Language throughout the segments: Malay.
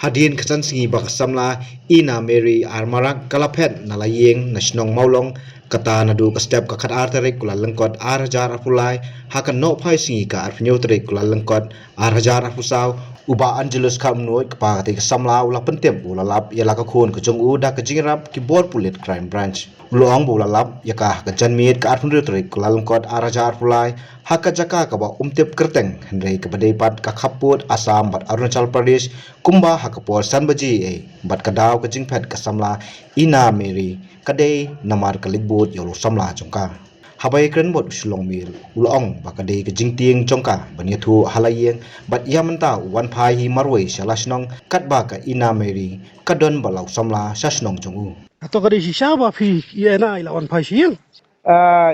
hadin khasan singi bak samla ina Mary armarak kalaphet nalayeng nasionong maulong kata nadu ka step ka khat artare kula lengkot arjar apulai hakan no phai singi ka arpnyo tare kula lengkot arjar apusaw uba angelus kamnoi kpa te samla ula pentem ula lap yala ka khon ka jong u da ka jingrap ki bor pulit crime branch luang bula lap yaka ka janmiet ka arpnyo tare kula lengkot arjar apulai haka jaka ka ba umtep kerteng hendrei ka badai pat ka khaput asam bat arunachal pradesh kumba hakapor sanbaji e bat kadaw ka jingphet ka samla ina Mary kadai namar ka ligbut yolo samla jongka habai kren bot uslong mil ulong bakadai ka jingtieng jongka baniathu halayeng bat yamanta wan phai hi marwei salasnong katba ka ina Mary kadon balau samla sasnong jongu atau kada sisa ba fi iena ilawan pai siang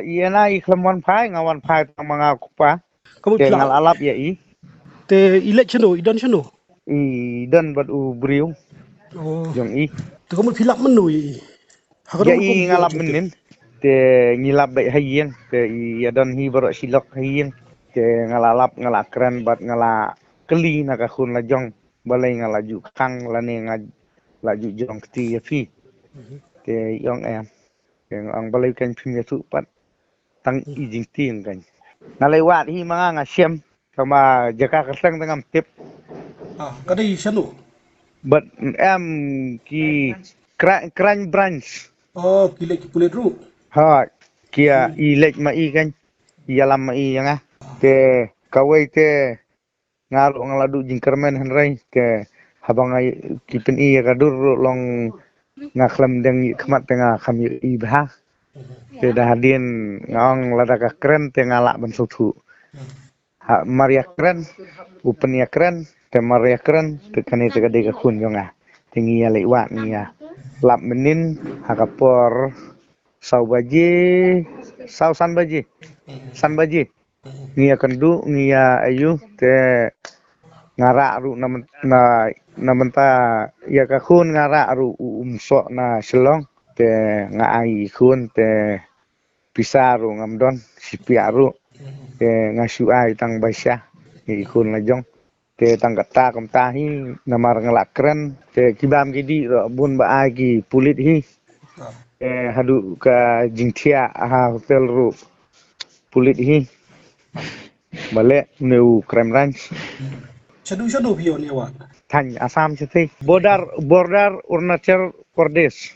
Iena ikhlaman phai ngawan phai tang mga kupa kamu ke ngal pila alap ya i te ilek cheno idan cheno dan bat u briu oh jong i te kamu pila menui ya i ngalap menin te ngilap bai hayeng te i dan hi barok silok hayeng te ngalalap ngalakran bat ngala keli na ka khun la jong balai ngalaju kang lane laju jong kti ya fi te yong em te ang balai kan phim ya su pat tang i jing ting kan nalai wat hi mga nga siam sama jaka kasang tengam tip kada cheno but em ki crime branch oh kilek pulet ru ha kia i lek ma i kan ialam ma i nga te kawai te ngalo ngaladu jingkermen henrai ke habang ai kipen i ka dur long ngaklam deng khmat tengah kham i bah te dah hadin ngong lada ka kren te ngalak ban sutu ha maria kren upen ya kren te maria kren te kani te gade ka khun jonga tingi ya lewat ni ya lap menin hakapor sau baji sau san baji ngia kendu ngia ayu te ngara ru na menta ya ka khun ngara ru umso na selong te ngai khun te pisaru ngamdon sipiaru te ngasu ai tang baisya i khun la jong te tang kata kamta hi namar ngalakren te kibam gidi ro bun ba ai ki pulit hi hadu ka jingthia ha hotel ru pulit hi bale neu crime ranch chadu pio ni wa than asam chthi border Arunachal Pradesh